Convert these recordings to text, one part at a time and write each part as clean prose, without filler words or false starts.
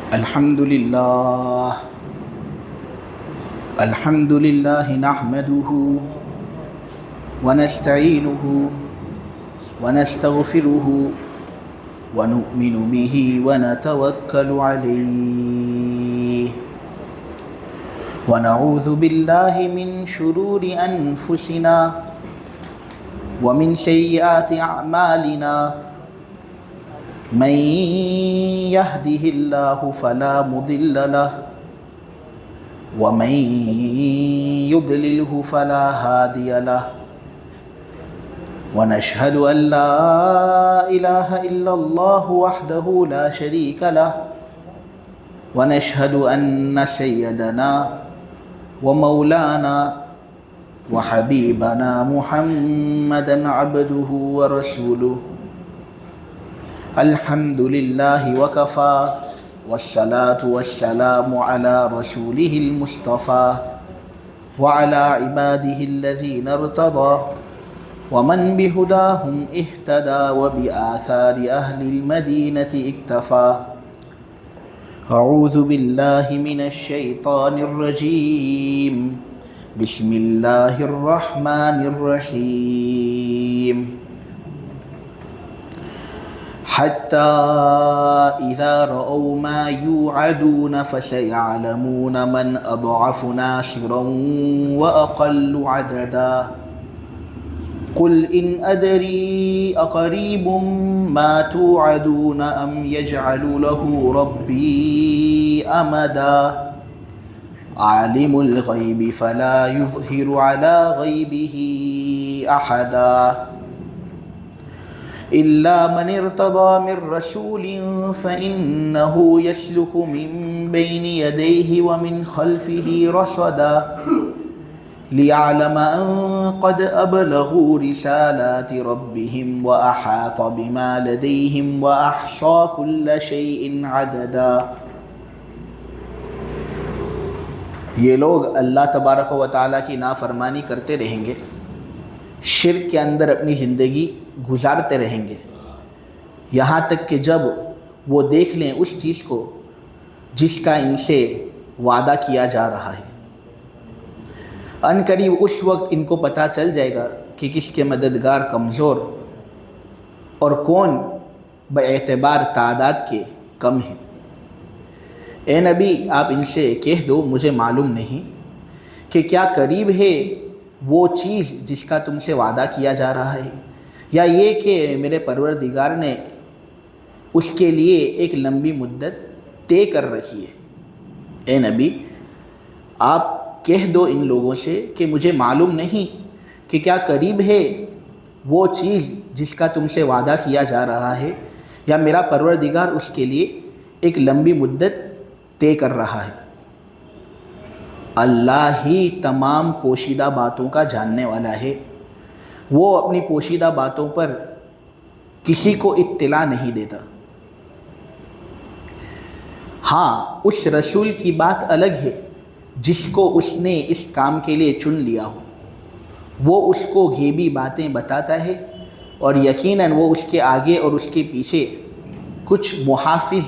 الحمد لله نحمده ونستعينه ونستغفره ونؤمن به ونتوكل عليه ونعوذ بالله من شرور أنفسنا ومن سيئات أعمالنا من يهده الله فلا مضل له ومن يضلله فلا هادي له ونشهد أن لا إله إلا الله وحده لا شريك له ونشهد أن سيدنا ومولانا وحبيبنا محمدا عبده ورسوله الحمد لله وكفى والصلاة والسلام على رسوله المصطفى وعلى عباده الذين ارتضى ومن بهداهم اهتدى وبآثار أهل المدينة اكتفى أعوذ بالله من الشيطان الرجيم بسم الله الرحمن الرحيم حتى إذا رأوا ما يوعدون فسيعلمون من أضعف ناصرا وأقل عددا قل إن أدري أقريب ما توعدون أم يجعل له ربي أمدا عالم الغيب فلا يظهر على غيبه أحدا إلا من ارتضى من رسول فإنه يسلك من بين يديه ومن خلفه رصدا ليعلم أن قد أبلغوا رسالات ربهم وأحاط بما لديهم وأحصى كل شيء عددا. یہ لوگ اللہ تبارک و تعالیٰ کی نافرمانی کرتے رہیں گے، شرک کے اندر اپنی زندگی گزارتے رہیں گے، یہاں تک کہ جب وہ دیکھ لیں اس چیز کو جس کا ان سے وعدہ کیا جا رہا ہے. ان قریب اس وقت ان کو پتہ چل جائے گا کہ کس کے مددگار کمزور اور کون باعتبار تعداد کے کم ہیں. اے نبی آپ ان سے کہہ دو مجھے معلوم نہیں کہ کیا قریب ہے وہ چیز جس کا تم سے وعدہ کیا جا رہا ہے، یا یہ کہ میرے پروردگار نے اس کے لیے ایک لمبی مدت طے کر رکھی ہے. اے نبی آپ کہہ دو ان لوگوں سے کہ مجھے معلوم نہیں کہ کیا قریب ہے وہ چیز جس کا تم سے وعدہ کیا جا رہا ہے، یا میرا پروردگار اس کے لیے ایک لمبی مدت طے کر رہا ہے. اللہ ہی تمام پوشیدہ باتوں کا جاننے والا ہے، وہ اپنی پوشیدہ باتوں پر کسی کو اطلاع نہیں دیتا. ہاں اس رسول کی بات الگ ہے جس کو اس نے اس کام کے لیے چن لیا ہو، وہ اس کو غیبی باتیں بتاتا ہے اور یقیناً وہ اس کے آگے اور اس کے پیچھے کچھ محافظ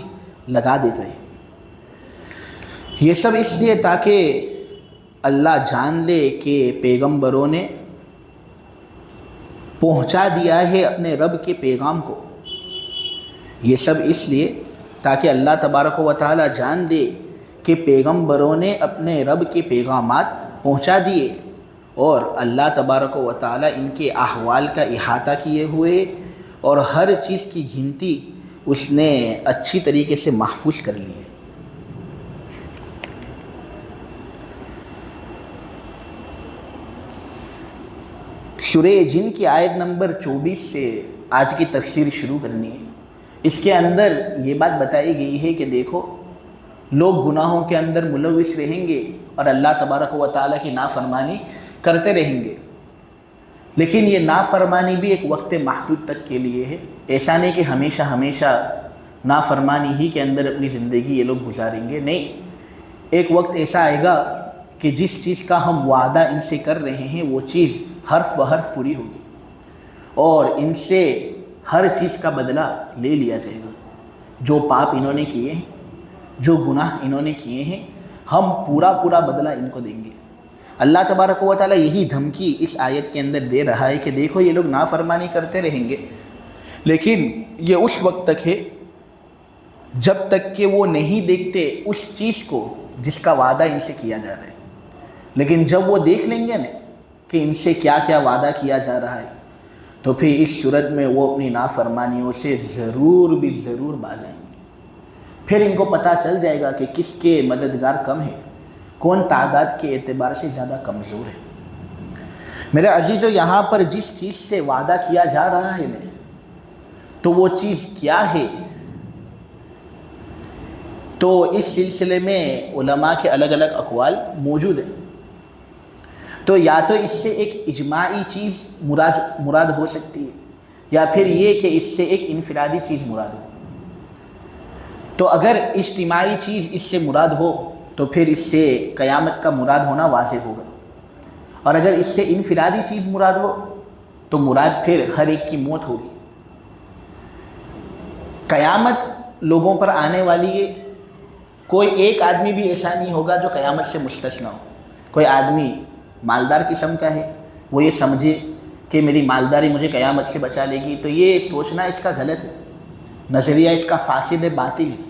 لگا دیتا ہے. یہ سب اس لیے تاکہ اللہ جان لے کہ پیغمبروں نے پہنچا دیا ہے اپنے رب کے پیغام کو. یہ سب اس لیے تاکہ اللہ تبارک و تعالی جان دے کہ پیغمبروں نے اپنے رب کے پیغامات پہنچا دیے اور اللہ تبارک و تعالی ان کے احوال کا احاطہ کیے ہوئے اور ہر چیز کی گنتی اس نے اچھی طریقے سے محفوظ کر لی ہے. سورہ جن کی آیت نمبر 24 سے آج کی تفسیر شروع کرنی ہے. اس کے اندر یہ بات بتائی گئی ہے کہ دیکھو لوگ گناہوں کے اندر ملوث رہیں گے اور اللہ تبارک و تعالیٰ کی نافرمانی کرتے رہیں گے، لیکن یہ نافرمانی بھی ایک وقت محدود تک کے لیے ہے. ایسا نہیں کہ ہمیشہ ہمیشہ نافرمانی ہی کے اندر اپنی زندگی یہ لوگ گزاریں گے. نہیں، ایک وقت ایسا آئے گا کہ جس چیز کا ہم وعدہ ان سے کر رہے ہیں وہ چیز حرف بحرف پوری ہوگی اور ان سے ہر چیز کا بدلہ لے لیا جائے گا. جو پاپ انہوں نے کیے ہیں، جو گناہ انہوں نے کیے ہیں ہم پورا پورا بدلہ ان کو دیں گے۔ اللہ تبارک و تعالیٰ یہی دھمکی اس آیت کے اندر دے رہا ہے کہ دیکھو یہ لوگ نافرمانی کرتے رہیں گے، لیکن یہ اس وقت تک ہے جب تک کہ وہ نہیں دیکھتے اس چیز کو جس کا وعدہ ان سے کیا جا رہا ہے۔ لیکن جب وہ دیکھ لیں گے نا کہ ان سے کیا کیا وعدہ کیا جا رہا ہے، تو پھر اس صورت میں وہ اپنی نافرمانیوں سے ضرور بھی ضرور باز آئیں گے۔ پھر ان کو پتہ چل جائے گا کہ کس کے مددگار کم ہیں، کون تعداد کے اعتبار سے زیادہ کمزور ہے۔ میرے عزیزو، یہاں پر جس چیز سے وعدہ کیا جا رہا ہے نا، تو وہ چیز کیا ہے؟ تو اس سلسلے میں علماء کے الگ الگ اقوال موجود ہیں۔ تو یا تو اس سے ایک اجماعی چیز مراد ہو سکتی ہے، یا پھر یہ کہ اس سے ایک انفرادی چیز مراد ہو۔ تو اگر اجتماعی چیز اس سے مراد ہو تو پھر اس سے قیامت کا مراد ہونا واضح ہوگا، اور اگر اس سے انفرادی چیز مراد ہو تو مراد پھر ہر ایک کی موت ہوگی۔ قیامت لوگوں پر آنے والی ہے، کوئی ایک آدمی بھی ایسا نہیں ہوگا جو قیامت سے مستثنی ہو۔ کوئی آدمی مالدار قسم کا ہے، وہ یہ سمجھے کہ میری مالداری مجھے قیامت سے بچا لے گی، تو یہ سوچنا اس کا غلط ہے، نظریہ اس کا فاسد ہے، باطل ہے۔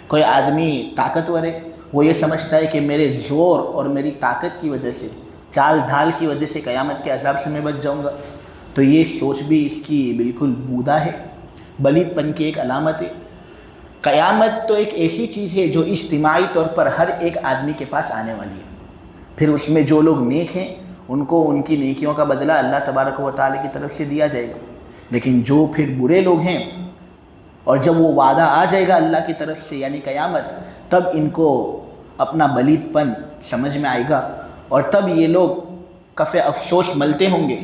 کوئی آدمی طاقتور ہے، وہ یہ سمجھتا ہے کہ میرے زور اور میری طاقت کی وجہ سے، چال ڈھال کی وجہ سے قیامت کے عذاب سے میں بچ جاؤں گا، تو یہ سوچ بھی اس کی بالکل بودا ہے، بلید پن کی ایک علامت ہے۔ قیامت تو ایک ایسی چیز ہے جو اجتماعی طور پر ہر ایک آدمی کے پاس آنے والی ہے۔ پھر اس میں جو لوگ نیک ہیں ان کو ان کی نیکیوں کا بدلہ اللہ تبارک و تعالیٰ کی طرف سے دیا جائے گا، لیکن جو پھر برے لوگ ہیں، اور جب وہ وعدہ آ جائے گا اللہ کی طرف سے یعنی قیامت، تب ان کو اپنا بلید پن سمجھ میں آئے گا، اور تب یہ لوگ کف افسوس ملتے ہوں گے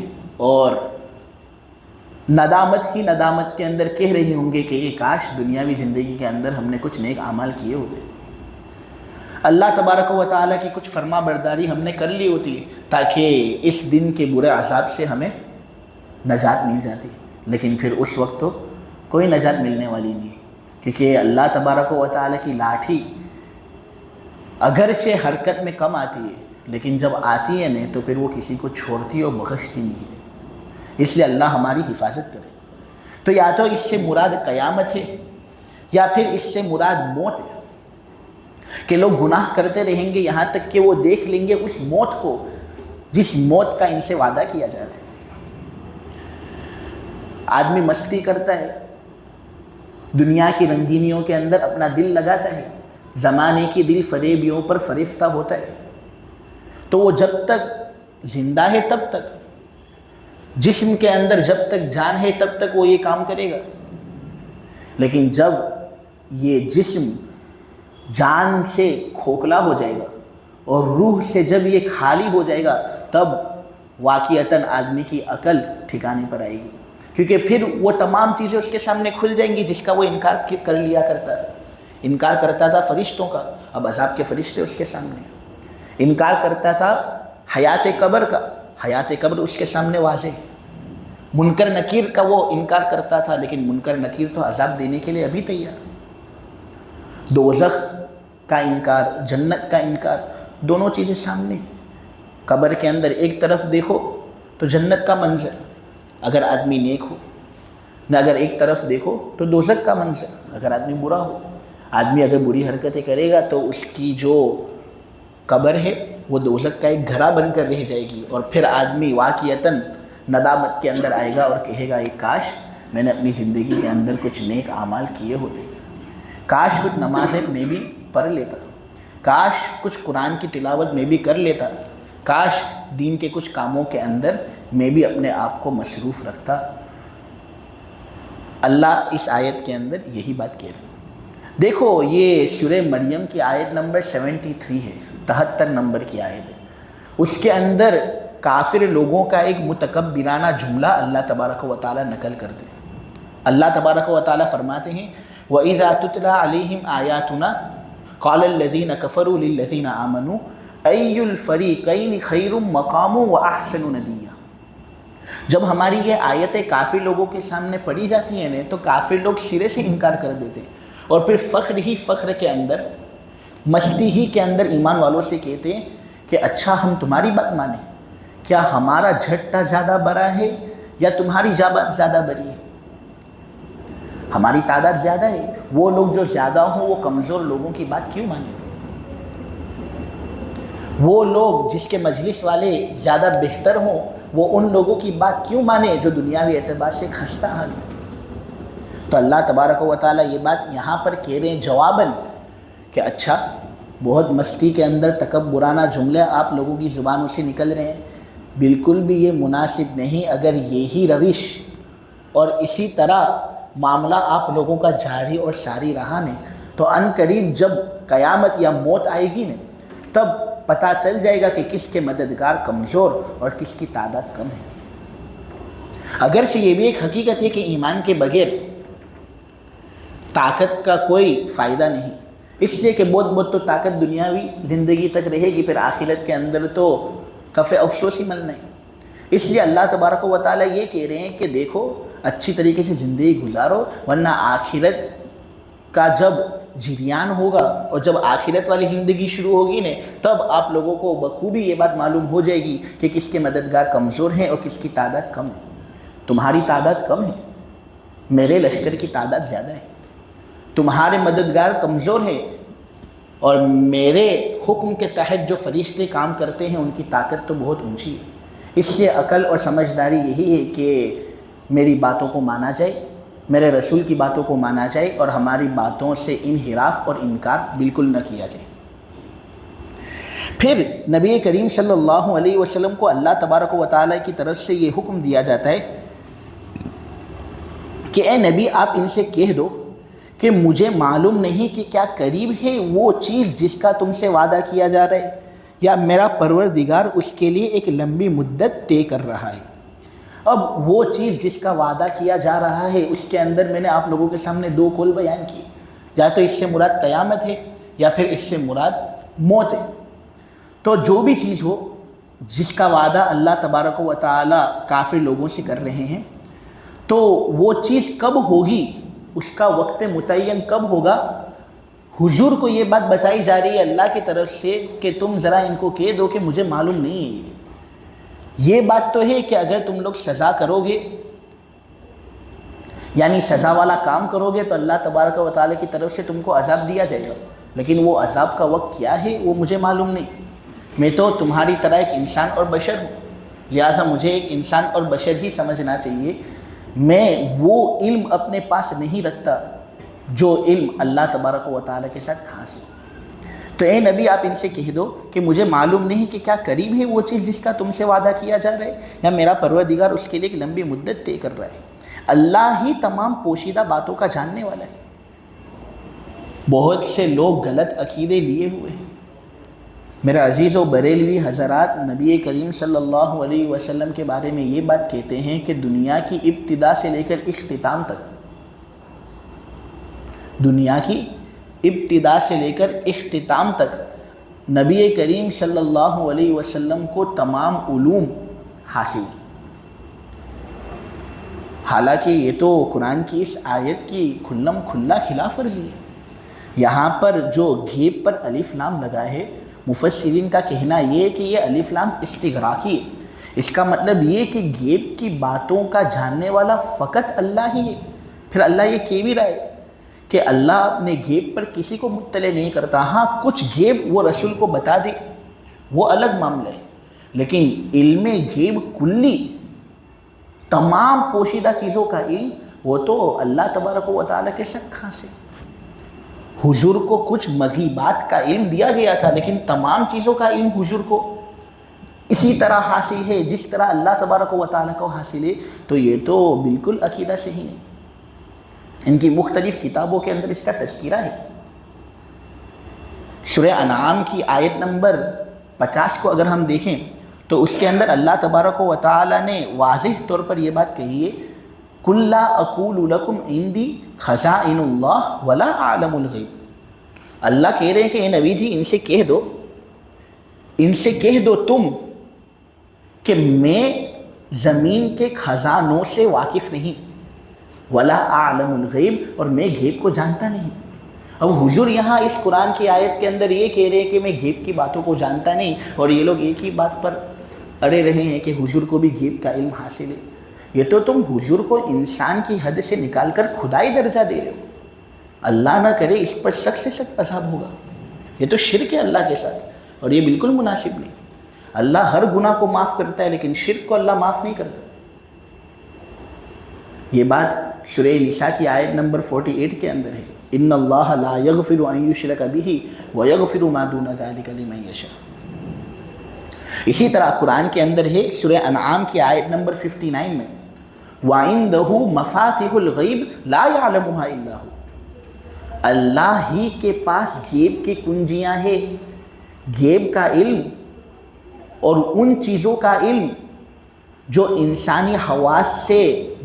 اور ندامت ہی ندامت کے اندر کہہ رہے ہوں گے کہ یہ کاش دنیاوی زندگی کے اندر ہم نے کچھ نیک اعمال کیے ہوتے، اللہ تبارک و تعالیٰ کی کچھ فرما برداری ہم نے کر لی ہوتی تاکہ اس دن کے برے عذاب سے ہمیں نجات مل جاتی۔ لیکن پھر اس وقت تو کوئی نجات ملنے والی نہیں ہے، کیونکہ اللہ تبارک و تعالیٰ کی لاٹھی اگرچہ حرکت میں کم آتی ہے، لیکن جب آتی ہے نا تو پھر وہ کسی کو چھوڑتی اور بخشتی نہیں ہے۔ اس لیے اللہ ہماری حفاظت کرے۔ تو یا تو اس سے مراد قیامت ہے، یا پھر اس سے مراد موت ہے، کہ لوگ گناہ کرتے رہیں گے یہاں تک کہ وہ دیکھ لیں گے اس موت کو جس موت کا ان سے وعدہ کیا جا رہا ہے۔ آدمی مستی کرتا ہے، دنیا کی رنگینیوں کے اندر اپنا دل لگاتا ہے، زمانے کی دل فریبیوں پر فریفتہ ہوتا ہے، تو وہ جب تک زندہ ہے تب تک، جسم کے اندر جب تک جان ہے تب تک وہ یہ کام کرے گا، لیکن جب یہ جسم جان سے کھوکھلا ہو جائے گا اور روح سے جب یہ خالی ہو جائے گا، تب واقعتاً آدمی کی عقل ٹھکانے پر آئے گی، کیونکہ پھر وہ تمام چیزیں اس کے سامنے کھل جائیں گی جس کا وہ انکار کر لیا کرتا تھا۔ انکار کرتا تھا فرشتوں کا، اب عذاب کے فرشتے اس کے سامنے۔ انکار کرتا تھا حیات قبر کا، حیات قبر اس کے سامنے واضح ہے۔ منکر نکیر کا وہ انکار کرتا تھا، لیکن منکر نکیر تو عذاب دینے کے لیے ابھی تیار۔ دوزخ کا انکار، جنت کا انکار، دونوں چیزیں سامنے۔ قبر کے اندر ایک طرف دیکھو تو جنت کا منظر اگر آدمی نیک ہو، نہ اگر ایک طرف دیکھو تو دوزخ کا منظر اگر آدمی برا ہو۔ آدمی اگر بری حرکتیں کرے گا تو اس کی جو قبر ہے وہ دوزخ کا ایک گھرا بن کر رہ جائے گی، اور پھر آدمی واقعتاً ندامت کے اندر آئے گا اور کہے گا یہ کاش میں نے اپنی زندگی کے اندر کچھ نیک اعمال کیے ہوتے، کاش کچھ نمازیں میں بھی پڑھ لیتا، کاش کچھ قرآن کی تلاوت میں بھی کر لیتا، کاش دین کے کچھ کاموں کے اندر میں بھی اپنے آپ کو مصروف رکھتا۔ اللہ اس آیت کے اندر یہی بات کہہ رہے ہیں۔ دیکھو یہ سورہ مریم کی آیت نمبر 73 ہے، 73 نمبر کی آیت ہے۔ اس کے اندر کافر لوگوں کا ایک متکبرانہ جملہ اللہ تبارک و تعالیٰ نقل کرتے ہیں۔ اللہ تبارک و تعالیٰ فرماتے ہیں وَإِذَا تُتْلَى عَلَيْهِمْ آيَاتُنَا قَالَ الَّذِينَ كَفَرُوا لِلَّذِينَ آمَنُوا أَيُّ الْفَرِيقَيْنِ خَيْرٌ مَقَامًا وَأَحْسَنُ نَدِيًّا۔ جب ہماری یہ آیتیں کافر لوگوں کے سامنے پڑھی جاتی ہیں تو کافر لوگ سرے سے انکار کر دیتے ہیں، اور پھر فخر ہی فخر کے اندر، مستی ہی کے اندر ایمان والوں سے کہتے ہیں کہ اچھا ہم تمہاری بات مانیں، کیا ہمارا جھٹا زیادہ بڑا ہے یا تمہاری بات زیادہ بڑی ہے؟ ہماری تعداد زیادہ ہے، وہ لوگ جو زیادہ ہوں وہ کمزور لوگوں کی بات کیوں مانیں؟ وہ لوگ جس کے مجلس والے زیادہ بہتر ہوں وہ ان لوگوں کی بات کیوں مانے جو دنیاوی اعتبار سے خستہ حال ہے؟ تو اللہ تبارک و تعالیٰ یہ بات یہاں پر کہہ رہے ہیں جواباً کہ اچھا بہت مستی کے اندر تکبرانہ جملے آپ لوگوں کی زبانوں سے نکل رہے ہیں، بالکل بھی یہ مناسب نہیں۔ اگر یہی روش اور اسی طرح معاملہ آپ لوگوں کا جاری اور ساری رہا نے تو ان قریب جب قیامت یا موت آئے گی نا تب پتہ چل جائے گا کہ کس کے مددگار کمزور اور کس کی تعداد کم ہے۔ اگرچہ یہ بھی ایک حقیقت ہے کہ ایمان کے بغیر طاقت کا کوئی فائدہ نہیں، اس سے کہ بہت تو طاقت دنیاوی زندگی تک رہے گی، پھر آخرت کے اندر تو کف افسوس ہی ملنا ہے۔ اس لیے اللہ تبارک و تعالیٰ یہ کہہ رہے ہیں کہ دیکھو اچھی طریقے سے زندگی گزارو، ورنہ آخرت کا جب جریان ہوگا اور جب آخرت والی زندگی شروع ہوگی نا تب آپ لوگوں کو بخوبی یہ بات معلوم ہو جائے گی کہ کس کے مددگار کمزور ہیں اور کس کی تعداد کم ہے۔ تمہاری تعداد کم ہے، میرے لشکر کی تعداد زیادہ ہے۔ تمہارے مددگار کمزور ہیں اور میرے حکم کے تحت جو فرشتے کام کرتے ہیں ان کی طاقت تو بہت اونچی ہے۔ اس سے عقل اور سمجھداری یہی ہے کہ میری باتوں کو مانا جائے، میرے رسول کی باتوں کو مانا جائے اور ہماری باتوں سے انحراف اور انکار بالکل نہ کیا جائے۔ پھر نبی کریم صلی اللہ علیہ وسلم کو اللہ تبارک و تعالیٰ کی طرف سے یہ حکم دیا جاتا ہے کہ اے نبی آپ ان سے کہہ دو کہ مجھے معلوم نہیں کہ کیا قریب ہے وہ چیز جس کا تم سے وعدہ کیا جا رہا ہے، یا میرا پروردگار اس کے لیے ایک لمبی مدت طے کر رہا ہے۔ اب وہ چیز جس کا وعدہ کیا جا رہا ہے اس کے اندر میں نے آپ لوگوں کے سامنے دو قول بیان کیے، یا تو اس سے مراد قیامت ہے یا پھر اس سے مراد موت ہے۔ تو جو بھی چیز ہو جس کا وعدہ اللہ تبارک و تعالیٰ کافر لوگوں سے کر رہے ہیں، تو وہ چیز کب ہوگی، اس کا وقت متعین کب ہوگا، حضور کو یہ بات بتائی جا رہی ہے اللہ کی طرف سے کہ تم ذرا ان کو کہہ دو کہ مجھے معلوم نہیں ہے۔ یہ بات تو ہے کہ اگر تم لوگ سزا کرو گے یعنی سزا والا کام کرو گے تو اللہ تبارک و تعالیٰ کی طرف سے تم کو عذاب دیا جائے گا، لیکن وہ عذاب کا وقت کیا ہے وہ مجھے معلوم نہیں۔ میں تو تمہاری طرح ایک انسان اور بشر ہوں، لہٰذا مجھے ایک انسان اور بشر ہی سمجھنا چاہیے۔ میں وہ علم اپنے پاس نہیں رکھتا جو علم اللہ تبارک و تعالیٰ کے ساتھ خاص ہے۔ تو اے نبی آپ ان سے کہہ دو کہ مجھے معلوم نہیں کہ کیا قریب ہے وہ چیز جس کا تم سے وعدہ کیا جا رہا ہے، یا میرا پروردگار اس کے لیے ایک لمبی مدت طے کر رہا ہے۔ اللہ ہی تمام پوشیدہ باتوں کا جاننے والا ہے۔ بہت سے لوگ غلط عقیدے لیے ہوئے ہیں۔ میرے عزیز و بریلوی حضرات، نبی کریم صلی اللہ علیہ وسلم کے بارے میں یہ بات کہتے ہیں کہ دنیا کی ابتدا سے لے کر اختتام تک، دنیا کی ابتدا سے لے کر اختتام تک نبی کریم صلی اللہ علیہ وسلم کو تمام علوم حاصل۔ حالانکہ یہ تو قرآن کی اس آیت کی کھلم کھلا خلاف ورزی ہے۔ یہاں پر جو غیب پر الف لام لگا ہے، مفسرین کا کہنا یہ ہے کہ یہ الف لام استغراقی ہے۔ اس کا مطلب یہ کہ غیب کی باتوں کا جاننے والا فقط اللہ ہی ہے۔ پھر اللہ یہ کہہ بھی رہا ہے کہ اللہ اپنے غیب پر کسی کو مطلع نہیں کرتا۔ ہاں کچھ غیب وہ رسول کو بتا دے وہ الگ معاملہ ہے، لیکن علم غیب کلی، تمام پوشیدہ چیزوں کا علم، وہ تو اللہ تبارک و تعالیٰ کے ساتھ خاص ہے۔ حضور کو کچھ مغیبات کا علم دیا گیا تھا، لیکن تمام چیزوں کا علم حضور کو اسی طرح حاصل ہے جس طرح اللہ تبارک و تعالیٰ کو حاصل ہے۔ تو یہ تو بالکل عقیدہ صحیح نہیں۔ ان کی مختلف کتابوں کے اندر اس کا تذکرہ ہے۔ سورہ انعام کی آیت نمبر 50 کو اگر ہم دیکھیں تو اس کے اندر اللہ تبارک و تعالیٰ نے واضح طور پر یہ بات کہی ہے، قُلْ لَا أَقُولُ لَكُمْ عِنْدِي خَزَائِنُ اللَّهِ وَلَا أَعْلَمُ الْغَيْبَ۔ اللہ کہہ رہے ہیں کہ اے نبی جی ان سے کہہ دو تم کہ میں زمین کے خزانوں سے واقف نہیں، وَلَا أَعْلَمُ الْغَيْبَ، اور میں غیب کو جانتا نہیں۔ اب حضور یہاں اس قرآن کی آیت کے اندر یہ کہہ رہے ہیں کہ میں غیب کی باتوں کو جانتا نہیں، اور یہ لوگ ایک ہی بات پر اڑے رہے ہیں کہ حضور کو بھی غیب کا علم حاصل ہے۔ یہ تو تم حضور کو انسان کی حد سے نکال کر خدائی درجہ دے رہے ہو۔ اللہ نہ کرے اس پر سخت سے سخت عذاب ہوگا۔ یہ تو شرک ہے اللہ کے ساتھ، اور یہ بالکل مناسب نہیں۔ اللہ ہر گناہ کو معاف کرتا ہے، لیکن شرک کو اللہ معاف نہیں کرتا۔ یہ بات سورہ نساء کی آیت نمبر 48 کے اندر ہے، ان اللہ لا یغفر ان یشرک بہ ویغفر ما دون ذلک لمن یشاء۔ اسی طرح قرآن کے اندر ہے سورہ انعام کی آیت نمبر 59 میں، وَعِندَهُ مَفَاتِحُ الْغَيْبِ لَا يَعْلَمُهَا إِلَّا هُوَ، اللہ ہی کے پاس غیب کی کنجیاں ہیں۔ غیب کا علم اور ان چیزوں کا علم جو انسانی حواس سے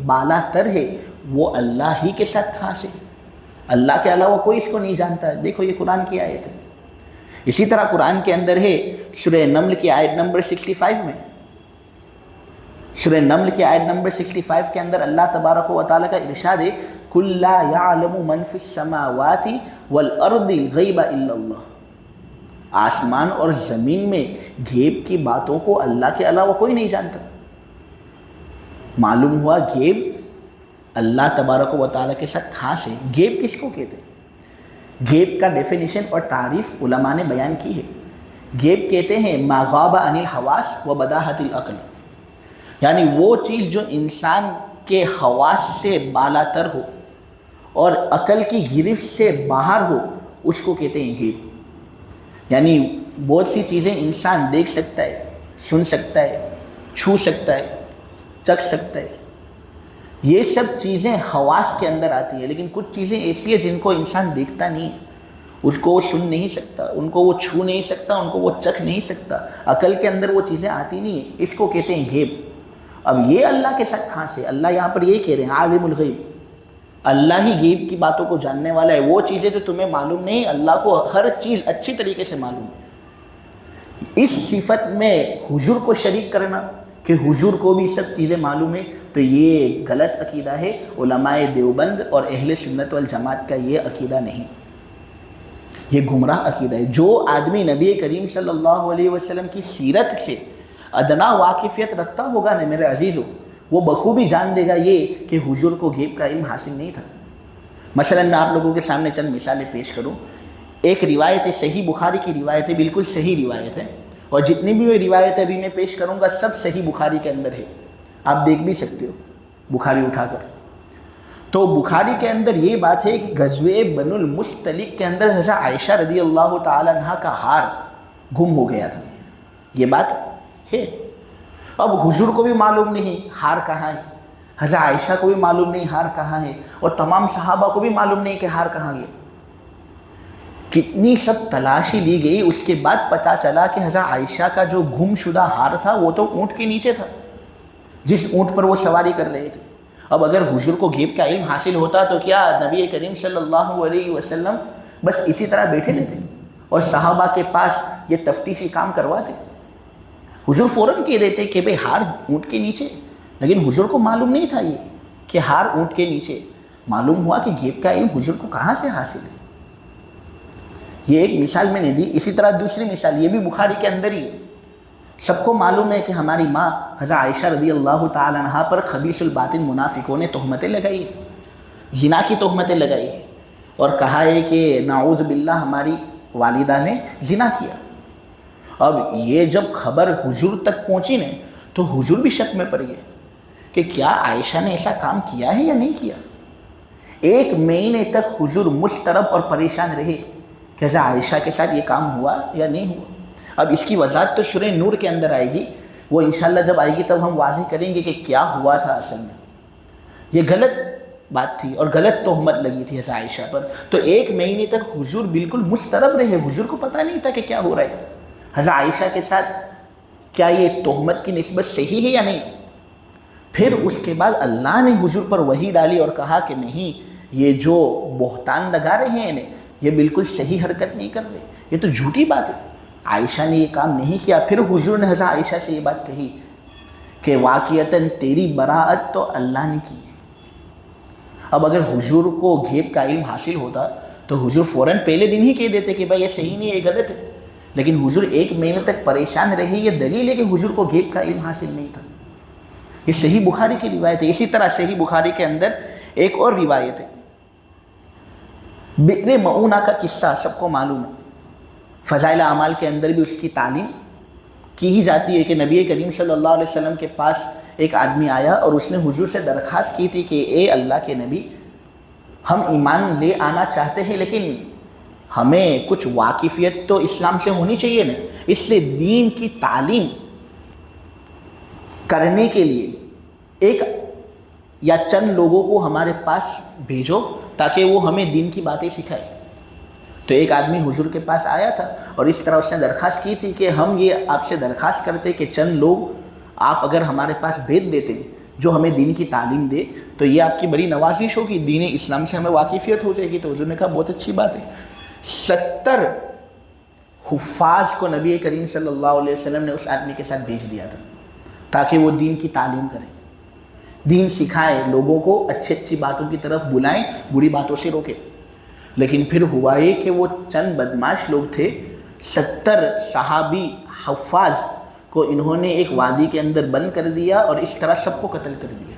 بالا تر ہے، وہ اللہ ہی کے ساتھ خاص ہے۔ اللہ کے علاوہ کوئی اس کو نہیں جانتا ہے۔ دیکھو یہ قرآن کی آیت ہے۔ اسی طرح قرآن کے اندر ہے سورہ نمل کی آیت نمبر 65 میں، سورہ نمل کی آیت نمبر 65 کے اندر اللہ تبارک و تعالیٰ کا ارشاد ہے، قُلْ لَا يَعْلَمُ مَنْ فِي السَّمَاوَاتِ وَالْأَرْضِ الْغَيْبَ إِلَّا اللَّهُ، آسمان اور زمین میں غیب کی باتوں کو اللہ کے علاوہ کوئی نہیں جانتا۔ معلوم ہوا غیب اللہ تبارک و تعالیٰ کے ساتھ خاص ہے۔ غیب کس کو کہتے ہیں؟ غیب کا ڈیفینیشن اور تعریف علماء نے بیان کی ہے۔ غیب کہتے ہیں ما غاب عن الحواس و بداحت العقل، یعنی وہ چیز جو انسان کے حواس سے بالا تر ہو اور عقل کی گرفت سے باہر ہو، اس کو کہتے ہیں غیب۔ یعنی بہت سی چیزیں انسان دیکھ سکتا ہے، سن سکتا ہے، چھو سکتا ہے، چکھ سکتا ہے، یہ سب چیزیں حواس کے اندر آتی ہیں، لیکن کچھ چیزیں ایسی ہیں جن کو انسان دیکھتا نہیں، اس کو وہ سن نہیں سکتا، ان کو وہ چھو نہیں سکتا، ان کو وہ چکھ نہیں سکتا، عقل کے اندر وہ چیزیں آتی نہیں ہیں، اس کو کہتے ہیں غیب۔ اب یہ اللہ کے ساتھ خاص ہے۔ اللہ یہاں پر یہ کہہ رہے ہیں عالم الغیب، اللہ ہی غیب کی باتوں کو جاننے والا ہے۔ وہ چیزیں جو تمہیں معلوم نہیں، اللہ کو ہر چیز اچھی طریقے سے معلوم ہے۔ اس صفت میں حضور کو شریک کرنا کہ حضور کو بھی سب چیزیں معلوم ہے، تو یہ غلط عقیدہ ہے۔ علماء دیوبند اور اہل سنت والجماعت کا یہ عقیدہ نہیں، یہ گمراہ عقیدہ ہے۔ جو آدمی نبی کریم صلی اللہ علیہ وسلم کی سیرت سے ادنا واقفیت رکھتا ہوگا نا میرے عزیزو، وہ بخوبی جان لے گا یہ کہ حضور کو غیب کا علم حاصل نہیں تھا۔ مثلا میں آپ لوگوں کے سامنے چند مثالیں پیش کروں۔ ایک روایت ہے، صحیح بخاری کی روایت ہے، بالکل صحیح روایت ہے، اور جتنی بھی میں روایت ابھی میں پیش کروں گا سب صحیح بخاری کے اندر ہے، آپ دیکھ بھی سکتے ہو بخاری اٹھا کر۔ تو بخاری کے اندر یہ بات ہے کہ غزوہ بنو المستلق کے اندر حضرت عائشہ رضی اللہ تعالیٰ عنہ کا ہار گم ہو گیا تھا، یہ بات ہے۔ اب حضور کو بھی معلوم نہیں ہار کہاں ہے، حضرت عائشہ کو بھی معلوم نہیں ہار کہاں ہے، اور تمام صحابہ کو بھی معلوم نہیں کہ ہار کہاں گیا۔ کتنی سب تلاشی لی گئی، اس کے بعد پتہ چلا کہ حضرت عائشہ کا جو گم شدہ ہار تھا وہ تو اونٹ کے نیچے تھا، جس اونٹ پر وہ سواری کر رہے تھے۔ اب اگر حضور کو غیب کا علم حاصل ہوتا تو کیا نبی کریم صلی اللہ علیہ وسلم بس اسی طرح بیٹھے لیتے اور صحابہ کے پاس یہ تفتیشی کام کرواتے؟ حضور فوراً کہہ دیتے کہ بھئی ہار اونٹ کے نیچے، لیکن حضور کو معلوم نہیں تھا یہ کہ ہار اونٹ کے نیچے۔ معلوم ہوا کہ غیب کا علم حضور کو کہاں سے حاصل ہے۔ یہ ایک مثال میں نے دی۔ اسی طرح دوسری مثال، یہ بھی بخاری کے اندر ہی، سب کو معلوم ہے کہ ہماری ماں حضرت عائشہ رضی اللہ تعالیٰ عنہ پر خبیث الباطن منافقوں نے تہمتیں لگائی، زنا کی تہمتیں لگائی، اور کہا ہے کہ نعوذ باللہ ہماری والدہ نے زنا کیا۔ اب یہ جب خبر حضور تک پہنچی نے تو حضور بھی شک میں پڑ گئے کہ کیا عائشہ نے ایسا کام کیا ہے یا نہیں کیا۔ ایک مہینے تک حضور مضطرب اور پریشان رہے کہ حضرت عائشہ کے ساتھ یہ کام ہوا یا نہیں ہوا۔ اب اس کی وضاحت تو سورہ نور کے اندر آئے گی، وہ انشاءاللہ جب آئے گی تب ہم واضح کریں گے کہ کیا ہوا تھا اصل میں۔ یہ غلط بات تھی اور غلط تہمت لگی تھی حضرت عائشہ پر۔ تو ایک مہینے تک حضور بالکل مضطرب رہے، حضور کو پتہ نہیں تھا کہ کیا ہو رہا ہے۔ حضرت عائشہ کے ساتھ کیا یہ تہمت کی نسبت صحیح ہے یا نہیں؟ پھر اس کے بعد اللہ نے حضور پر وحی ڈالی اور کہا کہ نہیں، یہ جو بہتان لگا رہے ہیں انہیں، یہ بالکل صحیح حرکت نہیں کر رہے، یہ تو جھوٹی بات ہے، عائشہ نے یہ کام نہیں کیا۔ پھر حضور نے حضرت عائشہ سے یہ بات کہی کہ واقعتاً تیری براءت تو اللہ نے کی۔ اب اگر حضور کو غیب کا علم حاصل ہوتا تو حضور فوراً پہلے دن ہی کہہ دیتے کہ بھائی یہ صحیح نہیں ہے، یہ غلط ہے. لیکن حضور 1 مہینے تک پریشان رہے، یہ دلیل ہے کہ حضور کو غیب کا علم حاصل نہیں تھا. یہ صحیح بخاری کی روایت ہے. اسی طرح صحیح بخاری کے اندر ایک اور روایت ہے، بئر معونہ کا قصہ سب کو معلوم ہے. فضائل اعمال کے اندر بھی اس کی تعلیم کی ہی جاتی ہے کہ نبی کریم صلی اللہ علیہ وسلم کے پاس ایک آدمی آیا اور اس نے حضور سے درخواست کی تھی کہ اے اللہ کے نبی، ہم ایمان لے آنا چاہتے ہیں لیکن ہمیں کچھ واقفیت تو اسلام سے ہونی چاہیے نا، اس لیے دین کی تعلیم کرنے کے لیے ایک یا چند لوگوں کو ہمارے پاس بھیجو تاکہ وہ ہمیں دین کی باتیں سکھائے. تو ایک آدمی حضور کے پاس آیا تھا اور اس طرح اس نے درخواست کی تھی کہ ہم یہ آپ سے درخواست کرتے کہ چند لوگ آپ اگر ہمارے پاس بھیج دیتے جو ہمیں دین کی تعلیم دے تو یہ آپ کی بڑی نوازش ہوگی، دین اسلام سے ہمیں واقفیت ہو جائے گی. تو حضور نے کہا بہت اچھی بات ہے. 70 حفاظ کو نبی کریم صلی اللہ علیہ وسلم نے اس آدمی کے ساتھ بھیج دیا تھا تاکہ وہ دین کی تعلیم کریں، دین سکھائیں، لوگوں کو اچھی باتوں کی طرف بلائیں، بری باتوں سے روکیں. لیکن پھر ہوا یہ کہ وہ چند بدماش لوگ تھے، 70 صحابی حفاظ کو انہوں نے ایک وادی کے اندر بند کر دیا اور اس طرح سب کو قتل کر دیا.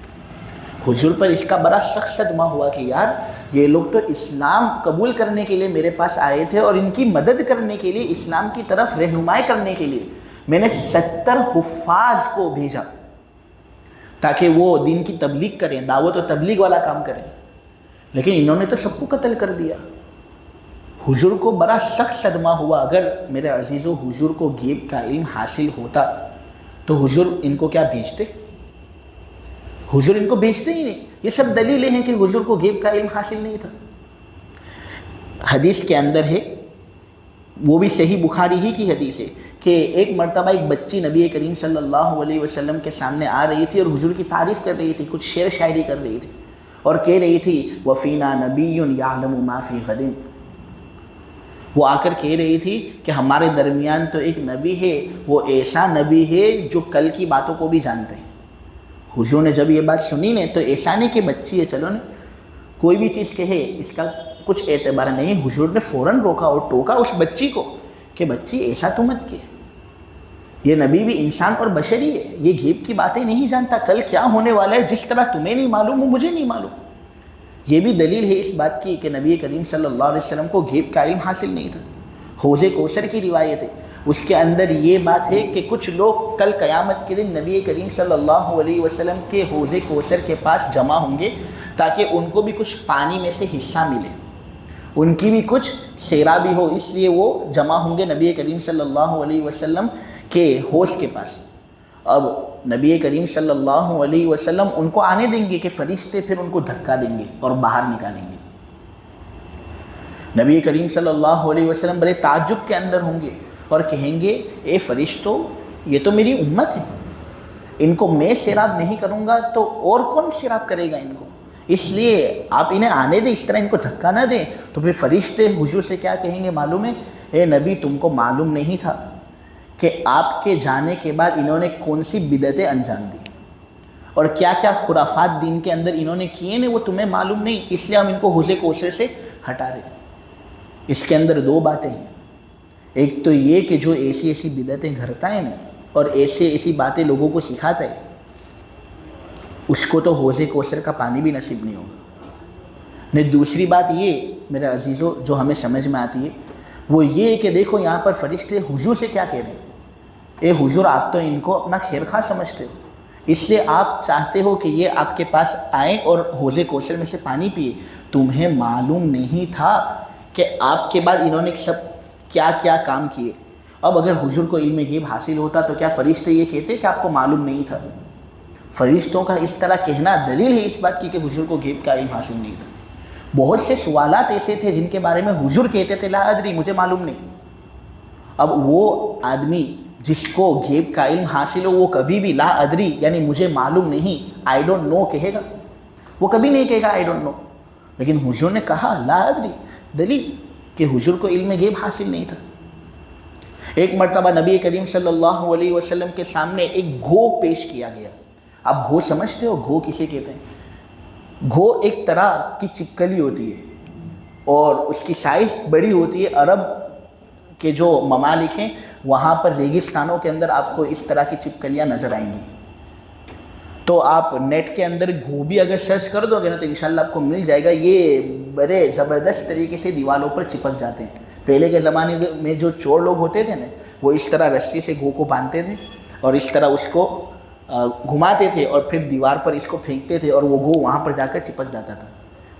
حضور پر اس کا بڑا سخت صدمہ ہوا کہ یار یہ لوگ تو اسلام قبول کرنے کے لیے میرے پاس آئے تھے اور ان کی مدد کرنے کے لیے، اسلام کی طرف رہنمائی کرنے کے لیے میں نے 70 حفاظ کو بھیجا تاکہ وہ دین کی تبلیغ کریں، دعوت و تبلیغ والا کام کریں، لیکن انہوں نے تو سب کو قتل کر دیا. حضور کو بڑا سخت صدمہ ہوا. اگر میرے عزیزو حضور کو غیب کا علم حاصل ہوتا تو حضور ان کو کیا بھیجتے؟ حضور ان کو بھیجتے ہی نہیں. یہ سب دلیلیں ہیں کہ حضور کو غیب کا علم حاصل نہیں تھا. حدیث کے اندر ہے، وہ بھی صحیح بخاری ہی کی حدیث ہے، کہ ایک مرتبہ ایک بچی نبی کریم صلی اللہ علیہ وسلم کے سامنے آ رہی تھی اور حضور کی تعریف کر رہی تھی، کچھ شعر شاعری کر رہی تھی اور کہہ رہی تھی وَفِينَا نَبِيٌّ يَعْلَمُ مَا فِي غَدٍ. وہ آ کر کہہ رہی تھی کہ ہمارے درمیان تو ایک نبی ہے، وہ ایسا نبی ہے جو کل کی باتوں کو بھی جانتے ہیں. حضور نے جب یہ بات سنی نے تو ایسا نہیں کہ بچی ہے چلو نے کوئی بھی چیز کہے اس کا کچھ اعتبار نہیں. حضور نے فوراً روکا اور ٹوکا اس بچی کو کہ بچی ایسا تو مت کیے، یہ نبی بھی انسان اور بشری ہے، یہ غیب کی باتیں نہیں جانتا، کل کیا ہونے والا ہے جس طرح تمہیں نہیں معلوم وہ مجھے نہیں معلوم. یہ بھی دلیل ہے اس بات کی کہ نبی کریم صلی اللہ علیہ وسلم کو غیب کا علم حاصل نہیں تھا. حوض کوثر کی روایت ہے، اس کے اندر یہ بات ہے کہ کچھ لوگ کل قیامت کے دن نبی کریم صلی اللہ علیہ وسلم کے حوض کوثر کے پاس جمع ہوں گے تاکہ ان کو بھی کچھ پانی میں سے حصہ ملے، ان کی بھی کچھ سیرابی ہو، اس لیے وہ جمع ہوں گے نبی کریم صلی اللہ علیہ وسلم کے حوض کے پاس. اب نبی کریم صلی اللہ علیہ وسلم ان کو آنے دیں گے کہ فرشتے پھر ان کو دھکا دیں گے اور باہر نکالیں گے. نبی کریم صلی اللہ علیہ وسلم بڑے تعجب کے اندر ہوں گے اور کہیں گے اے فرشتوں، یہ تو میری امت ہے، ان کو میں سیراب نہیں کروں گا تو اور کون سیراب کرے گا ان کو، اس لیے آپ انہیں آنے دیں، اس طرح ان کو دھکا نہ دیں. تو پھر فرشتے حضور سے کیا کہیں گے معلوم ہے؟ اے نبی تم کو معلوم نہیں تھا کہ آپ کے جانے کے بعد انہوں نے کون سی بدعتیں انجام دی اور کیا کیا خرافات دین کے اندر انہوں نے کیے ہیں، وہ تمہیں معلوم نہیں، اس لیے ہم ان کو حوض کوثر سے ہٹا رہے ہیں. اس کے اندر 2 باتیں ہیں. ایک تو یہ کہ جو ایسی بدعتیں گھڑتا ہے نا اور ایسی باتیں لوگوں کو سکھاتا ہے، اس کو تو حوض کوثر کا پانی بھی نصیب نہیں ہوگا. نہیں، دوسری بات یہ میرے عزیزو جو ہمیں سمجھ میں آتی ہے وہ یہ کہ دیکھو یہاں پر فرشتے حضور سے کیا کہہ رہے ہیں، اے حضور آپ تو ان کو اپنا خیر خواہ سمجھتے ہو، اس لیے آپ چاہتے ہو کہ یہ آپ کے پاس آئیں اور حوض کوثر میں سے پانی پیے. تمہیں معلوم نہیں تھا کہ آپ کے بعد انہوں نے سب کیا کیا کام کیے. اب اگر حضور کو علم غیب حاصل ہوتا تو کیا فرشتے یہ کہتے کہ آپ کو معلوم نہیں تھا؟ فرشتوں کا اس طرح کہنا دلیل ہے اس بات کی کہ حضور کو غیب کا علم حاصل نہیں تھا. بہت سے سوالات ایسے تھے جن کے بارے میں حضور کہتے تھے لا ادری، مجھے معلوم نہیں. اب وہ آدمی جس کو غیب کا علم حاصل ہو وہ کبھی بھی لا ادری یعنی مجھے معلوم نہیں، آئی ڈونٹ نو کہے گا؟ وہ کبھی نہیں کہے گا آئی ڈونٹ نو. لیکن حضور نے کہا لا ادری، دلیل کہ حضور کو علم غیب حاصل نہیں تھا. ایک مرتبہ نبی کریم صلی اللہ علیہ وسلم کے سامنے ایک گھو پیش کیا گیا. آپ گھو سمجھتے ہو؟ گھو کسے کہتے ہیں؟ گھو ایک طرح کی چپکلی ہوتی ہے اور اس کی سائز بڑی ہوتی ہے. عرب کے جو ممالک ہیں وہاں پر ریگستانوں کے اندر آپ کو اس طرح کی چپکلیاں نظر آئیں گی. تو آپ نیٹ کے اندر گوبھی اگر سرچ کر دو گے نا تو انشاءاللہ آپ کو مل جائے گا. یہ بڑے زبردست طریقے سے دیواروں پر چپک جاتے ہیں. پہلے کے زمانے میں جو چور لوگ ہوتے تھے نا وہ اس طرح رسی سے گو کو باندھتے تھے اور اس طرح اس کو گھماتے تھے اور پھر دیوار پر اس کو پھینکتے تھے اور وہ گو وہاں پر جا کر چپک جاتا تھا.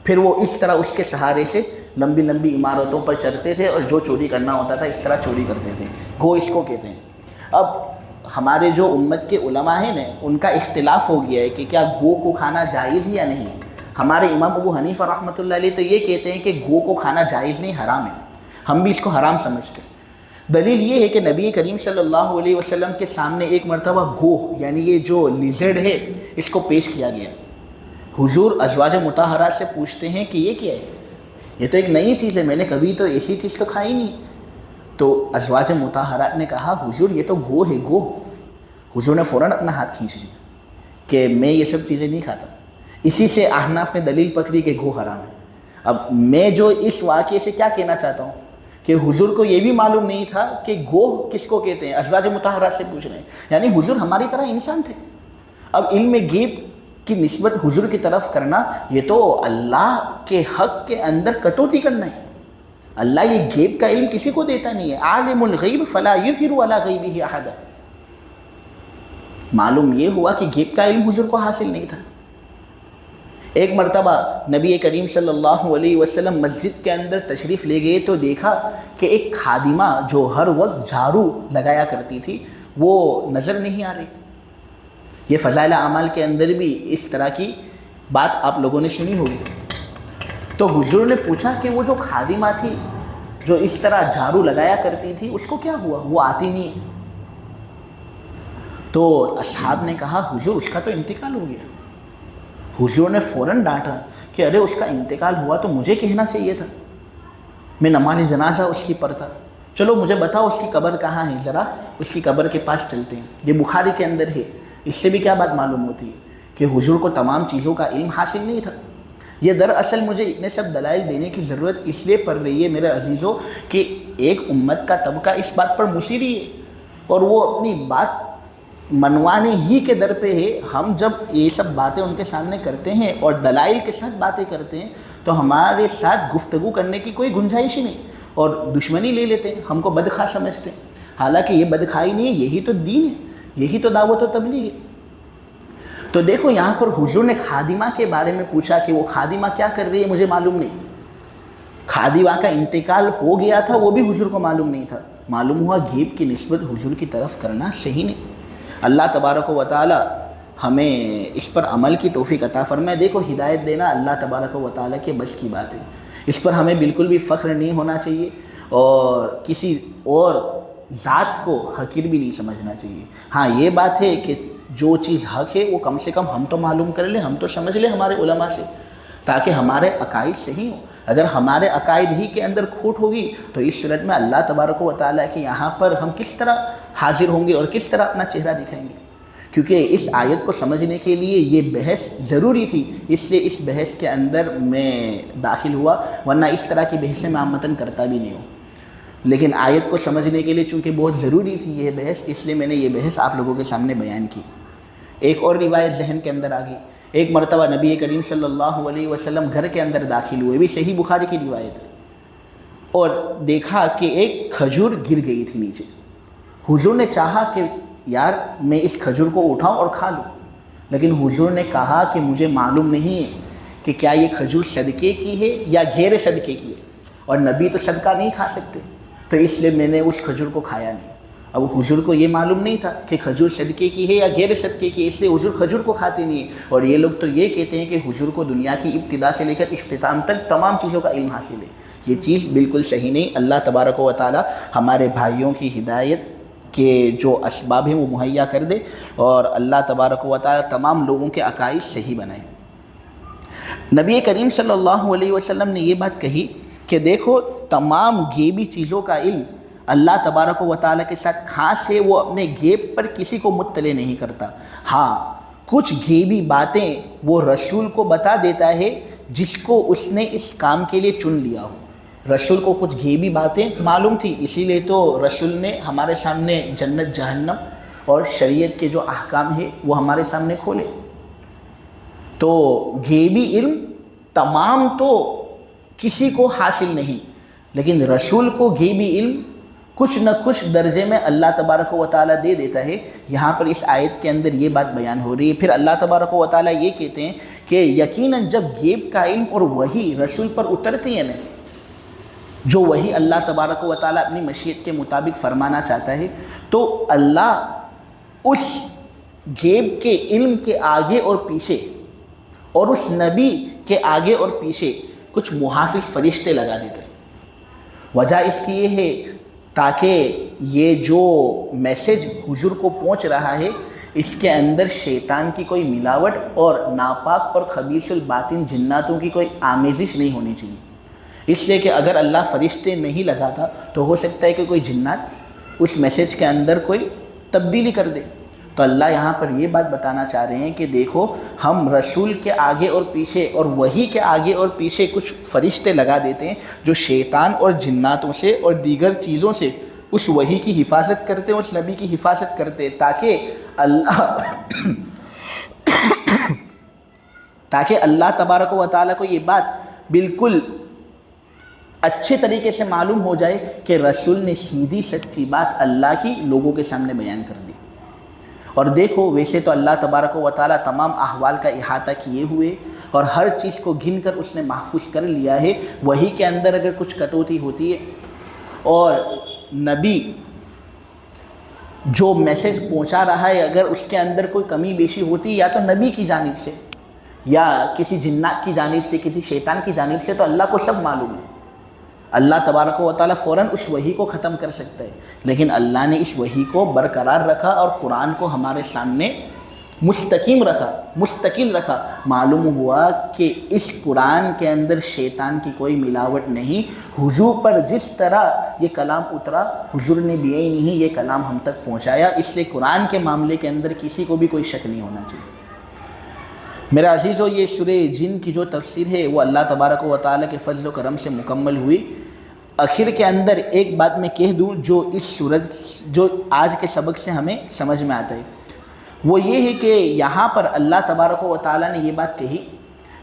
پھر وہ اس طرح اس کے سہارے سے لمبی لمبی عمارتوں پر چڑھتے تھے اور جو چوری کرنا ہوتا تھا اس طرح چوری کرتے تھے. گو اس کو کہتے ہیں. اب ہمارے جو امت کے علماء ہیں نا ان کا اختلاف ہو گیا ہے کہ کیا گو کو کھانا جائز ہے یا نہیں. ہمارے امام ابو حنیفہ رحمۃ اللہ علیہ تو یہ کہتے ہیں کہ گو کو کھانا جائز نہیں، حرام ہے. ہم بھی اس کو حرام سمجھتے ہیں. دلیل یہ ہے کہ نبی کریم صلی اللہ علیہ وسلم کے سامنے ایک مرتبہ گو یعنی یہ جو لیزرڈ ہے اس کو پیش کیا گیا. حضور ازواج مطہرات سے پوچھتے ہیں کہ یہ کیا ہے؟ یہ تو ایک نئی چیز ہے، میں نے کبھی تو ایسی چیز تو کھائی نہیں. تو ازواج مطہرات نے کہا حضور یہ تو گو ہے گو. حضور نے فوراً اپنا ہاتھ کھینچ لیا کہ میں یہ سب چیزیں نہیں کھاتا. اسی سے احناف نے دلیل پکڑی کہ گو حرام ہے. اب میں جو اس واقعے سے کیا کہنا چاہتا ہوں کہ حضور کو یہ بھی معلوم نہیں تھا کہ گو کس کو کہتے ہیں. ازواج مطہرات سے پوچھ رہے ہیں، یعنی حضور ہماری طرح انسان تھے. اب علم غیب کی نسبت حضور کی طرف کرنا یہ تو اللہ کے حق کے اندر کٹوتی کرنا ہے. اللہ یہ غیب کا علم کسی کو دیتا نہیں ہے. عالم الغیب فلا یظہر علی غیبہ احدا. معلوم یہ ہوا کہ غیب کا علم حضور کو حاصل نہیں تھا. ایک مرتبہ نبی کریم صلی اللہ علیہ وسلم مسجد کے اندر تشریف لے گئے تو دیکھا کہ ایک خادمہ جو ہر وقت جھاڑو لگایا کرتی تھی وہ نظر نہیں آ رہی. یہ فضائل اعمال کے اندر بھی اس طرح کی بات آپ لوگوں نے سنی ہوگی. تو حضور نے پوچھا کہ وہ جو خادمہ تھی جو اس طرح جھاڑو لگایا کرتی تھی اس کو کیا ہوا، وہ آتی نہیں. تو اصحاب نے کہا حضور اس کا تو انتقال ہو گیا. حضور نے فوراً ڈانٹا کہ ارے اس کا انتقال ہوا تو مجھے کہنا چاہیے تھا، میں نماز جنازہ اس کی پڑھتا. چلو مجھے بتاؤ اس کی قبر کہاں ہے، ذرا اس کی قبر کے پاس چلتے ہیں. یہ بخاری کے اندر ہے. اس سے بھی کیا بات معلوم ہوتی ہے کہ حضور کو تمام چیزوں کا علم حاصل نہیں تھا. یہ دراصل مجھے اتنے سب دلائل دینے کی ضرورت اس لیے پڑ رہی ہے میرے عزیزوں کہ ایک امت کا طبقہ اس بات پر مصر ہے اور وہ اپنی بات منوانے ہی کے در پہ ہے. ہم جب یہ سب باتیں ان کے سامنے کرتے ہیں اور دلائل کے ساتھ باتیں کرتے ہیں تو ہمارے ساتھ گفتگو کرنے کی کوئی گنجائش ہی نہیں اور دشمنی لے لیتے ہیں، ہم کو بدخواہ سمجھتے ہیں. حالانکہ یہ بدخواہی نہیں ہے، یہی تو دین ہے، یہی تو دعوت و تبلیغ ہے. تو دیکھو یہاں پر حضور نے خادمہ کے بارے میں پوچھا کہ وہ خادمہ کیا کر رہی ہے، مجھے معلوم نہیں. خادمہ کا انتقال ہو گیا تھا وہ بھی حضور کو معلوم نہیں تھا. معلوم ہوا غیب کی نسبت حضور کی طرف کرنا صحیح نہیں. اللہ تبارک و تعالی ہمیں اس پر عمل کی توفیق عطا فرمائے. دیکھو ہدایت دینا اللہ تبارک و تعالی کے بس کی بات ہے. اس پر ہمیں بالکل بھی فخر نہیں ہونا چاہیے اور کسی اور ذات کو حقیر بھی نہیں سمجھنا چاہیے. ہاں یہ بات ہے کہ جو چیز حق ہے وہ کم سے کم ہم تو معلوم کر لیں، ہم تو سمجھ لیں ہمارے علماء سے، تاکہ ہمارے عقائد صحیح ہوں. اگر ہمارے عقائد ہی کے اندر کھوٹ ہوگی تو اس صورت میں اللہ تبارک و تعالیٰ کے یہاں پر ہم کس طرح حاضر ہوں گے اور کس طرح اپنا چہرہ دکھائیں گے. کیونکہ اس آیت کو سمجھنے کے لیے یہ بحث ضروری تھی، اس لیے اس بحث کے اندر میں داخل ہوا، ورنہ اس طرح کی بحثیں میں عامةً کرتا بھی نہیں ہوں. لیکن آیت کو سمجھنے کے لیے چونکہ بہت ضروری تھی یہ بحث، اس لیے میں نے یہ بحث آپ لوگوں کے سامنے بیان کی. ایک اور روایت ذہن کے اندر آ گئی. ایک مرتبہ نبی کریم صلی اللہ علیہ وسلم گھر کے اندر داخل ہوئے، بھی صحیح بخاری کی روایت ہے، اور دیکھا کہ ایک کھجور گر گئی تھی نیچے. حضور نے چاہا کہ یار میں اس کھجور کو اٹھاؤں اور کھا لوں، لیکن حضور نے کہا کہ مجھے معلوم نہیں ہے کہ کیا یہ کھجور صدقے کی ہے یا غیر صدقے کی ہے، اور نبی تو صدقہ نہیں کھا سکتے، تو اس لیے میں نے اس کھجور کو کھایا نہیں. اب حضور کو یہ معلوم نہیں تھا کہ کھجور صدقے کی ہے یا غیر صدقے کی، اس لیے حضور کھجور کو کھاتے نہیں ہیں. اور یہ لوگ تو یہ کہتے ہیں کہ حضور کو دنیا کی ابتدا سے لے کر اختتام تک تمام چیزوں کا علم حاصل ہے. یہ چیز بالکل صحیح نہیں. اللہ تبارک و تعالی ہمارے بھائیوں کی ہدایت کے جو اسباب ہیں وہ مہیا کر دے، اور اللہ تبارک و تعالی تمام لوگوں کے عقائد صحیح بنائے. نبی کریم صلی اللہ علیہ وسلم نے یہ بات کہی کہ دیکھو تمام غیبی چیزوں کا علم اللہ تبارک و تعالیٰ کے ساتھ خاص ہے، وہ اپنے غیب پر کسی کو مطلع نہیں کرتا. ہاں کچھ غیبی باتیں وہ رسول کو بتا دیتا ہے جس کو اس نے اس کام کے لیے چن لیا ہو۔ رسول کو کچھ غیبی باتیں معلوم تھی، اسی لیے تو رسول نے ہمارے سامنے جنت جہنم اور شریعت کے جو احکام ہیں وہ ہمارے سامنے کھولے۔ تو غیبی علم تمام تو کسی کو حاصل نہیں، لیکن رسول کو غیبی علم کچھ نہ کچھ درجے میں اللہ تبارک و تعالیٰ دے دیتا ہے۔ یہاں پر اس آیت کے اندر یہ بات بیان ہو رہی ہے۔ پھر اللہ تبارک و تعالیٰ یہ کہتے ہیں کہ یقیناً جب غیب کا علم اور وحی رسول پر اترتی ہے نا، جو وحی اللہ تبارک و تعالیٰ اپنی مشیت کے مطابق فرمانا چاہتا ہے، تو اللہ اس غیب کے علم کے آگے اور پیچھے اور اس نبی کے آگے اور پیچھے کچھ محافظ فرشتے لگا دیتے ہیں۔ وجہ اس کی یہ ہے تاکہ یہ جو میسج حضور کو پہنچ رہا ہے اس کے اندر شیطان کی کوئی ملاوٹ اور ناپاک اور خبیث الباطن جناتوں کی کوئی آمیزش نہیں ہونی چاہیے۔ اس لیے کہ اگر اللہ فرشتے نہیں لگاتا تو ہو سکتا ہے کہ کوئی جنات اس میسج کے اندر کوئی تبدیلی کر دے۔ تو اللہ یہاں پر یہ بات بتانا چاہ رہے ہیں کہ دیکھو ہم رسول کے آگے اور پیچھے اور وحی کے آگے اور پیچھے کچھ فرشتے لگا دیتے ہیں جو شیطان اور جناتوں سے اور دیگر چیزوں سے اس وحی کی حفاظت کرتے ہیں، اس نبی کی حفاظت کرتے ہیں، تاکہ اللہ تبارک و تعالیٰ کو یہ بات بالکل اچھے طریقے سے معلوم ہو جائے کہ رسول نے سیدھی سچی بات اللہ کی لوگوں کے سامنے بیان کر دی۔ اور دیکھو ویسے تو اللہ تبارک و تعالیٰ تمام احوال کا احاطہ کیے ہوئے اور ہر چیز کو گن کر اس نے محفوظ کر لیا ہے۔ وہی کے اندر اگر کچھ کٹوتی ہوتی ہے اور نبی جو میسج پہنچا رہا ہے اگر اس کے اندر کوئی کمی بیشی ہوتی ہے یا تو نبی کی جانب سے یا کسی جنات کی جانب سے، کسی شیطان کی جانب سے، تو اللہ کو سب معلوم ہے۔ اللہ تبارک و تعالیٰ فوراً اس وحی کو ختم کر سکتا ہے، لیکن اللہ نے اس وحی کو برقرار رکھا اور قرآن کو ہمارے سامنے مستقل رکھا۔ معلوم ہوا کہ اس قرآن کے اندر شیطان کی کوئی ملاوٹ نہیں۔ حضور پر جس طرح یہ کلام اترا حضور نے بھی نہیں یہ کلام ہم تک پہنچایا، اس سے قرآن کے معاملے کے اندر کسی کو بھی کوئی شک نہیں ہونا چاہیے۔ میرا عزیزو، یہ سورہ جن کی جو تفسیر ہے وہ اللہ تبارک و تعالیٰ کے فضل و کرم سے مکمل ہوئی۔ آخر کے اندر ایک بات میں کہہ دوں جو آج کے سبق سے ہمیں سمجھ میں آتا ہے، وہ یہ ہے کہ یہاں پر اللہ تبارک و تعالیٰ نے یہ بات کہی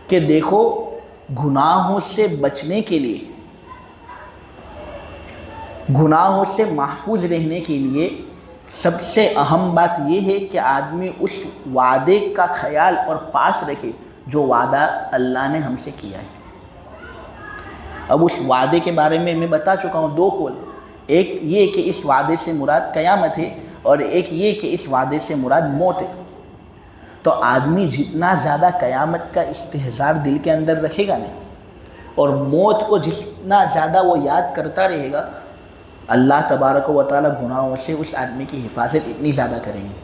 کہ دیکھو گناہوں سے بچنے کے لیے، گناہوں سے محفوظ رہنے کے لیے سب سے اہم بات یہ ہے کہ آدمی اس وعدے کا خیال اور پاس رکھے جو وعدہ اللہ نے ہم سے کیا ہے۔ اب اس وعدے کے بارے میں بتا چکا ہوں دو قول، ایک یہ کہ اس وعدے سے مراد قیامت ہے اور ایک یہ کہ اس وعدے سے مراد موت ہے۔ تو آدمی جتنا زیادہ قیامت کا استحضار دل کے اندر رکھے گا نہیں اور موت کو جتنا زیادہ وہ یاد کرتا رہے گا، اللہ تبارک و تعالیٰ گناہوں سے اس آدمی کی حفاظت اتنی زیادہ کریں گے۔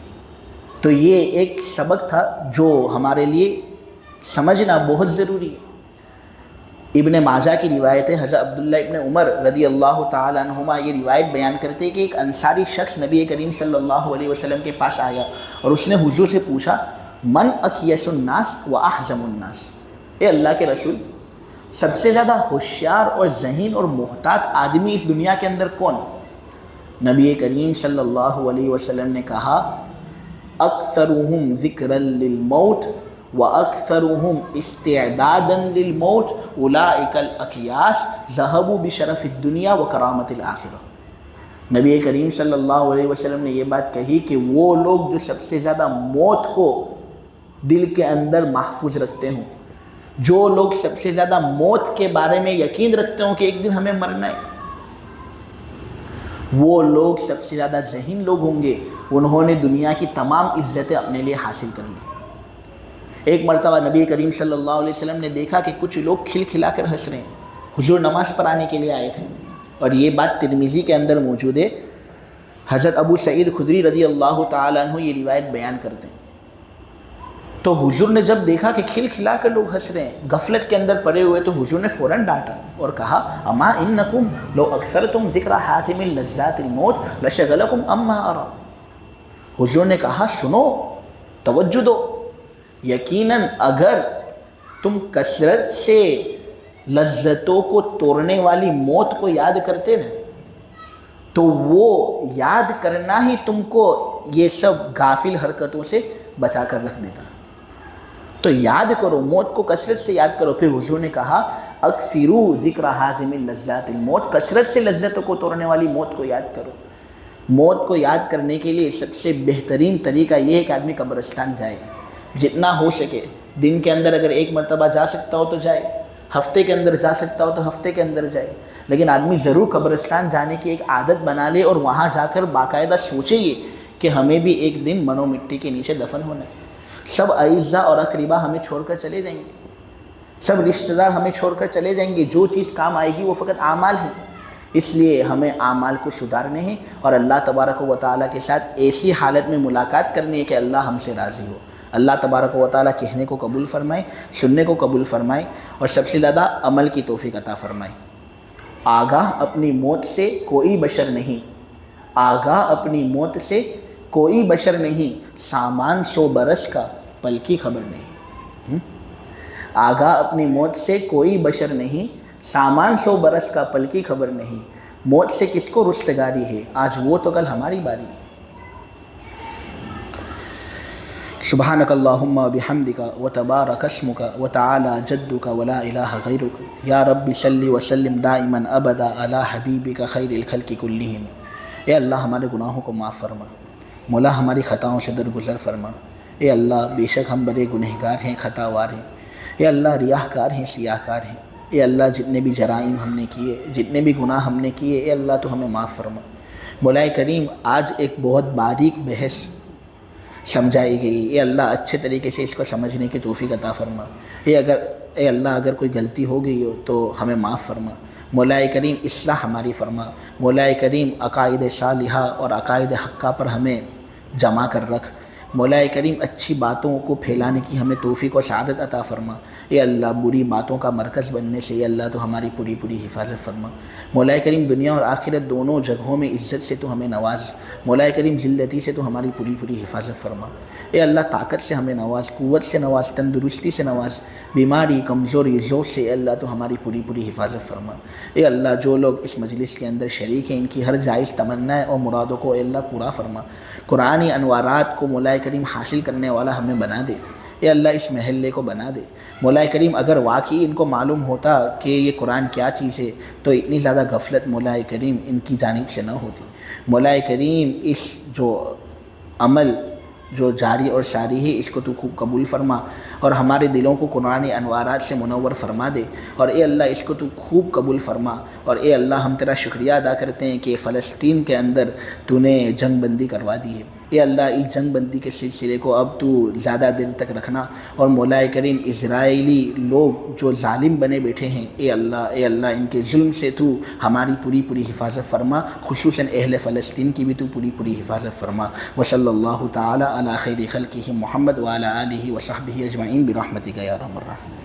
تو یہ ایک سبق تھا جو ہمارے لیے سمجھنا بہت ضروری ہے۔ ابن ماجہ کی روایت ہے، حضرت عبداللہ ابن عمر رضی اللہ تعالیٰ عنہما یہ روایت بیان کرتے کہ ایک انصاری شخص نبی کریم صلی اللہ علیہ وسلم کے پاس آیا اور اس نے حضور سے پوچھا، من اکیس الناس و احزم الناس، اے اللہ کے رسول سب سے زیادہ ہوشیار اور ذہین اور محتاط آدمی اس دنیا کے اندر کون؟ نبی کریم صلی اللہ علیہ وسلم نے کہا، اکثرهم ذکرا للموت وَأَكْثَرُهُمْ اسْتِعْدَادًا لِلْمَوْتِ أُولَئِكَ الْأَكْيَاسُ ذَهَبُوا بِشَرَفِ الدُّنْيَا وَكَرَامَةِ الْآخِرَةِ۔ نبی کریم صلی اللہ علیہ وسلم نے یہ بات کہی کہ وہ لوگ جو سب سے زیادہ موت کو دل کے اندر محفوظ رکھتے ہوں، جو لوگ سب سے زیادہ موت کے بارے میں یقین رکھتے ہوں کہ ایک دن ہمیں مرنا ہے، وہ لوگ سب سے زیادہ ذہین لوگ ہوں گے، انہوں نے دنیا کی تمام عزتیں اپنے لیے حاصل کر لی۔ ایک مرتبہ نبی کریم صلی اللہ علیہ وسلم نے دیکھا کہ کچھ لوگ کھل کھلا کر ہنس رہے ہیں، حضور نماز پڑھانے کے لیے آئے تھے، اور یہ بات ترمذی کے اندر موجود ہے۔ حضرت ابو سعید خدری رضی اللہ تعالیٰ عنہ یہ روایت بیان کرتے ہیں۔ تو حضور نے جب دیکھا کہ کھل کھلا کر لوگ ہنس رہے ہیں، غفلت کے اندر پڑے ہوئے، تو حضور نے فوراً ڈانٹا اور کہا، اما انکم لو اکثرتم ذکر حازم لذات الموت لشغلکم اما ارا۔ حضور نے کہا، سنو، توجہ دو، یقیناً اگر تم کثرت سے لذتوں کو توڑنے والی موت کو یاد کرتے نا، تو وہ یاد کرنا ہی تم کو یہ سب غافل حرکتوں سے بچا کر رکھ دیتا۔ تو یاد کرو، موت کو کثرت سے یاد کرو۔ پھر حضور نے کہا اکثروا ذکر حازم اللذات الموت، کثرت سے لذتوں کو توڑنے والی موت کو یاد کرو۔ موت کو یاد کرنے کے لیے سب سے بہترین طریقہ یہ ہے کہ آدمی قبرستان جائے، جتنا ہو سکے۔ دن کے اندر اگر ایک مرتبہ جا سکتا ہو تو جائے، ہفتے کے اندر جا سکتا ہو تو ہفتے کے اندر جائے، لیکن آدمی ضرور قبرستان جانے کی ایک عادت بنا لے اور وہاں جا کر باقاعدہ سوچے یہ کہ ہمیں بھی ایک دن منو مٹی کے نیچے دفن ہونا ہے۔ سب اعزاء اور اقربا ہمیں چھوڑ کر چلے جائیں گے، سب رشتہ دار ہمیں چھوڑ کر چلے جائیں گے، جو چیز کام آئے گی وہ فقط اعمال ہیں۔ اس لیے ہمیں اعمال کو سدھارنے ہیں اور اللہ تبارک و تعالیٰ کے ساتھ ایسی حالت میں ملاقات کرنی ہے کہ اللہ ہم سے راضی ہو۔ اللہ تبارک و تعالیٰ کہنے کو قبول فرمائے، سننے کو قبول فرمائے، اور سب سے زیادہ عمل کی توفیق عطا فرمائے۔ آگاہ اپنی موت سے کوئی بشر نہیں، آگاہ اپنی موت سے کوئی بشر نہیں، سامان 100 برس کا پل کی خبر نہیں۔ آگاہ اپنی موت سے کوئی بشر نہیں، سامان 100 برس کا پل کی خبر نہیں۔ موت سے کس کو رستگاری ہے، آج وہ تو کل ہماری باری ہے۔ سبحانک اللہم بحمدک وتبارک اسمک وتعالی جدک ولا الہ غیرک، یا رب صلی وسلم دائما ابدا علی حبیبک خیر الخلق کلہم۔ اے اللہ ہمارے گناہوں کو معاف فرما، مولا ہماری خطاؤں سے درگزر فرما۔ اے اللہ بے شک ہم بڑے گنہگار ہیں، خطا وار ہیں۔ اے اللہ ریاہ کار ہیں، سیاہ کار ہیں۔ اے اللہ جتنے بھی جرائم ہم نے کیے، جتنے بھی گناہ ہم نے کیے، اے اللہ تو ہمیں معاف فرما۔ مولا کریم آج ایک بہت باریک بحث سمجھائی گئی، اے اللہ اچھے طریقے سے اس کو سمجھنے کی توفیق عطا فرما۔ اے اللہ اگر کوئی غلطی ہو گئی ہو تو ہمیں معاف فرما۔ مولا کریم اصلاح ہماری فرما۔ مولا کریم عقائد صالحہ اور عقائد حقہ پر ہمیں جمع کر رکھ۔ مولا کریم اچھی باتوں کو پھیلانے کی ہمیں توفیق و سعادت عطا فرما۔ اے اللہ بری باتوں کا مرکز بننے سے اے اللہ تو ہماری پوری پوری حفاظت فرما۔ مولا کریم دنیا اور آخرت دونوں جگہوں میں عزت سے تو ہمیں نواز۔ مولا کریم ذلتی سے تو ہماری پوری پوری حفاظت فرما۔ اے اللہ طاقت سے ہمیں نواز، قوت سے نواز، تندرستی سے نواز، بیماری کمزوری ذوق سے اے اللہ تو ہماری پوری پوری حفاظت فرما۔ اے اللہ جو لوگ اس مجلس کے اندر شریک ہیں ان کی ہر جائز تمنا اور مرادوں کو اے اللہ پورا فرما۔ قرآنی انوارات کو مولا کریم حاصل کرنے والا ہمیں بنا دے۔ اے اللہ اس محلے کو بنا دے۔ مولا کریم اگر واقعی ان کو معلوم ہوتا کہ یہ قرآن کیا چیز ہے تو اتنی زیادہ غفلت مولا کریم ان کی جانب سے نہ ہوتی۔ مولا کریم اس جو عمل جو جاری اور ساری ہے اس کو تو خوب قبول فرما اور ہمارے دلوں کو قرآنی انوارات سے منور فرما دے، اور اے اللہ اس کو تو خوب قبول فرما۔ اور اے اللہ ہم تیرا شکریہ ادا کرتے ہیں کہ فلسطین کے اندر تو نے جنگ بندی کروا دی ہے۔ اے اللہ اس جنگ بندی کے سلسلے کو اب تو زیادہ دیر تک رکھنا، اور مولا کریم اسرائیلی لوگ جو ظالم بنے بیٹھے ہیں اے اللہ ان کے ظلم سے تو ہماری پوری پوری حفاظت فرما، خصوصاً اہل فلسطین کی بھی تو پوری پوری حفاظت فرما۔ وصلی اللہ تعالی علی خیر خلقہ محمد وعلی آلہ وصحبہ اجمعین برحمتک یا ارحم الراحمین۔